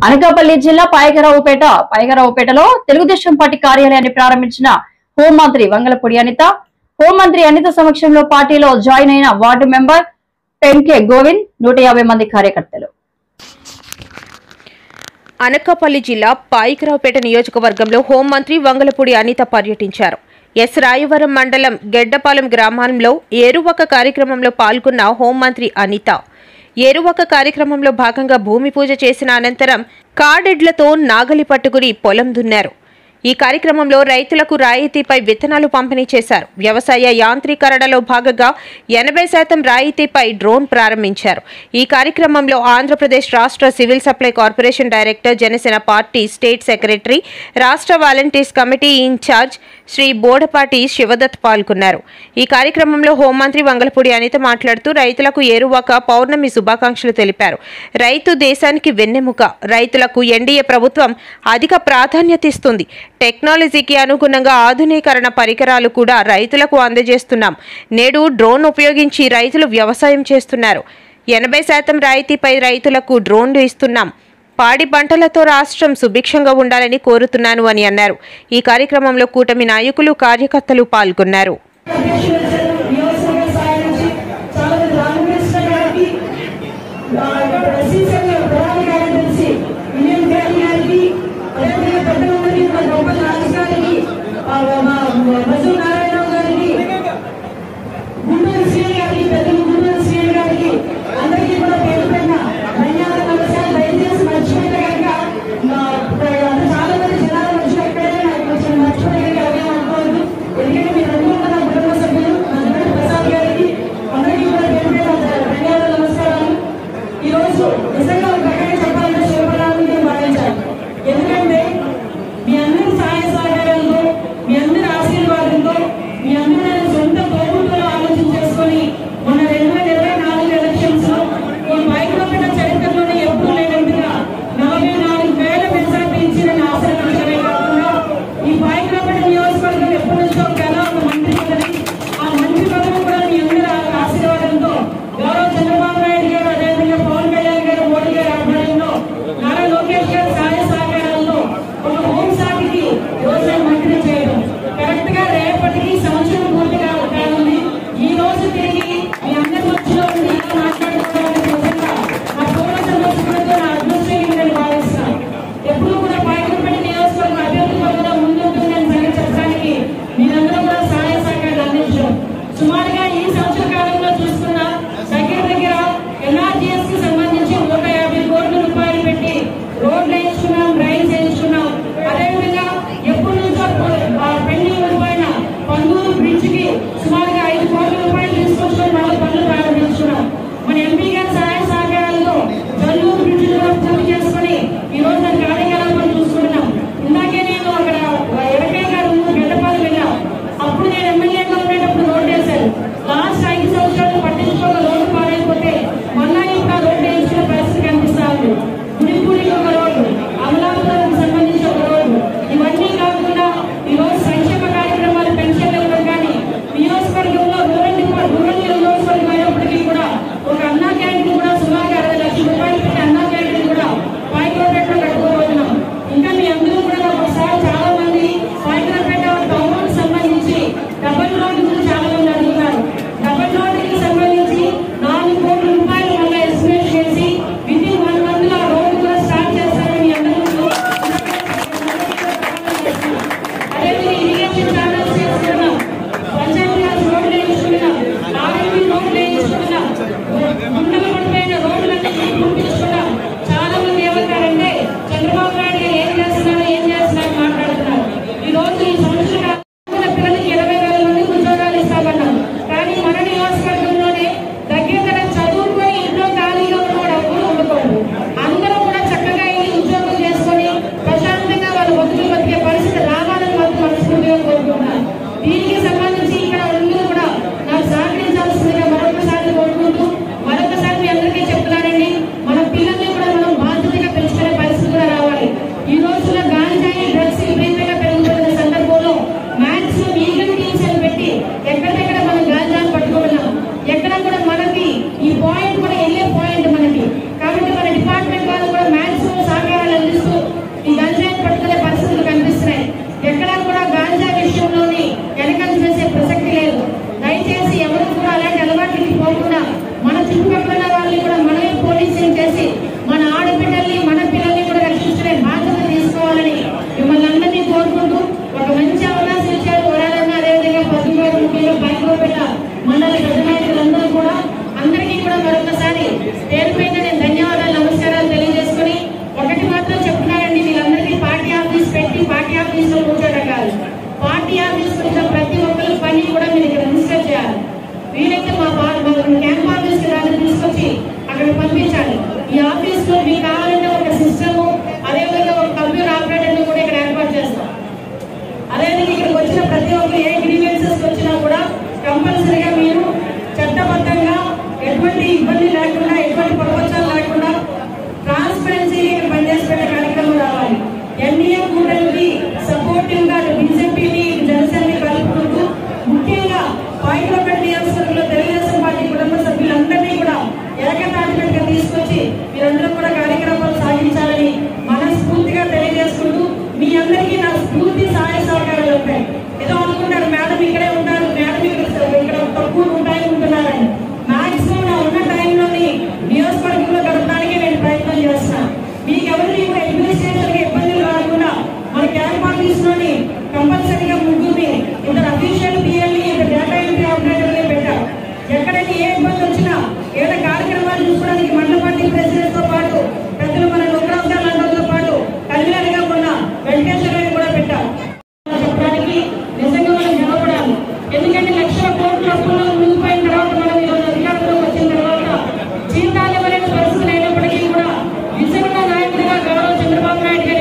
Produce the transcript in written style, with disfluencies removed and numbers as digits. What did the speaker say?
అనకాపల్లి జిల్లా పాయకరావుపేటలో తెలుగుదేశం పార్టీ కార్యాలయాన్ని ప్రారంభించిన హోంమంత్రి వంగలపూడి అనిత. హోంమంత్రి అనిత సమక్షంలో పార్టీలో జాయిన్ అయిన వార్డు మెంబర్ పెంకే గోవింద్, 150 మంది కార్యకర్తలు. అనకాపల్లి జిల్లా పాయకరావుపేట నియోజకవర్గంలో హోంమంత్రి వంగలపూడి అనిత పర్యటించారు. ఎస్ రాయవరం మండలం గెడ్డపాలెం గ్రామంలో ఏరువాక కార్యక్రమంలో పాల్గొన్న హోంమంత్రి అనిత ఏరువాక కార్యక్రమంలో భాగంగా భూమి పూజ చేసిన అనంతరం కాడెడ్లతో నాగలి పట్టుకుని పొలం దున్నారు. ఈ కార్యక్రమంలో రైతులకు రాయితీపై విత్తనాలు పంపిణీ చేశారు. వ్యవసాయ యాంత్రీకరణలో భాగంగా 80% రాయితీపై డ్రోన్ ప్రారంభించారు. ఈ కార్యక్రమంలో ఆంధ్రప్రదేశ్ రాష్ట్ర civil supply corporation director, Janasena party state secretary, రాష్ట్ర volunteers committee in charge Shri Bodapati Sivadatt పాల్గొన్నారు. ఈ కార్యక్రమంలో హోంమంత్రి వంగలపూడి అనిత మాట్లాడుతూ రైతులకు ఏరువాక పౌర్ణమి శుభాకాంక్షలు తెలిపారు. రైతు దేశానికి వెన్నెముక. రైతులకు ఎన్డీఏ ప్రభుత్వం అధిక ప్రాధాన్యత ఇస్తుంది. టెక్నాలజీకి అనుగుణంగా ఆధునీకరణ పరికరాలు కూడా రైతులకు అందజేస్తున్నాం. నేడు డ్రోన్ ఉపయోగించి రైతులు వ్యవసాయం చేస్తున్నారు. 80% రాయితీపై రైతులకు డ్రోన్లు ఇస్తున్నాం. పాడి పంటలతో రాష్ట్రం సుభిక్షంగా ఉండాలని కోరుతున్నాను అని అన్నారు. ఈ కార్యక్రమంలో కూటమి నాయకులు, కార్యకర్తలు పాల్గొన్నారు. ఎన్డీఏ కూటమికి సపోర్టివ్ గా బీజేపీని జనసేనని కలుపుకుంటూ ముఖ్యంగా పాయకరావుపేట నియోజకవర్గంలో తెలుగుదేశం పార్టీ కుటుంబ సభ్యులందరినీ కూడా ఏకతాటిగా తీసుకొచ్చి మీరందరూ కూడా కార్యక్రమాలు సాగించాలని మనస్ఫూర్తిగా తెలియజేసుకుంటూ మీ అందరికీ నా స్ఫూర్తి సహాయ సహకారాలు ఉంటాయి. ఏదో అనుకుంటారు మేడం ఇక్కడే ఉంటారు, మేడం ఇక్కడ తక్కువ ఉంటాయి ఉంటున్నారని. మాక్సిమం నా ఉన్న టైంలోని నియోజకవర్గంలో గడపడానికి నేను ప్రయత్నం చేస్తున్నాను. మీకు ఎవరికి కూడా అడ్మినిస్ట్రేషన్ గా ఇబ్బందులు రాకుండా మన క్యాంప్ ఆఫీస్ లోని కంపల్సరీగా ముగ్గురిని ఇద్దరు అఫీషియల్ పిఎల్ని ఇద్దరు డేటా ఎంట్రీ ఆపరేటర్ని పెట్టారు. ఎక్కడైనా ఏ ఇబ్బంది వచ్చినా ఏదైనా కార్యక్రమాలు చూసుకోవడానికి మండల పార్టీ ప్రెసిడెంట్ తో పాటు పెద్దలు మన లోకరాజుతో పాటు కన్వీనర్ గా ఉన్న వెంకటేశ్వర కూడా పెట్టారు. చెప్పడానికి నిజంగా మనం నిలబడాలి. ఎందుకంటే లక్షల కోట్ల అప్పుల్లో మునిగిపోయిన తర్వాత మనం ఈరోజు అధికారంలోకి వచ్చిన తర్వాత జీతాలు ఇవ్వలేని పరిస్థితులు అయినప్పటికీ కూడా నిజంగా నాయకుడిగా గౌరవ చంద్రబాబు నాయుడు గారు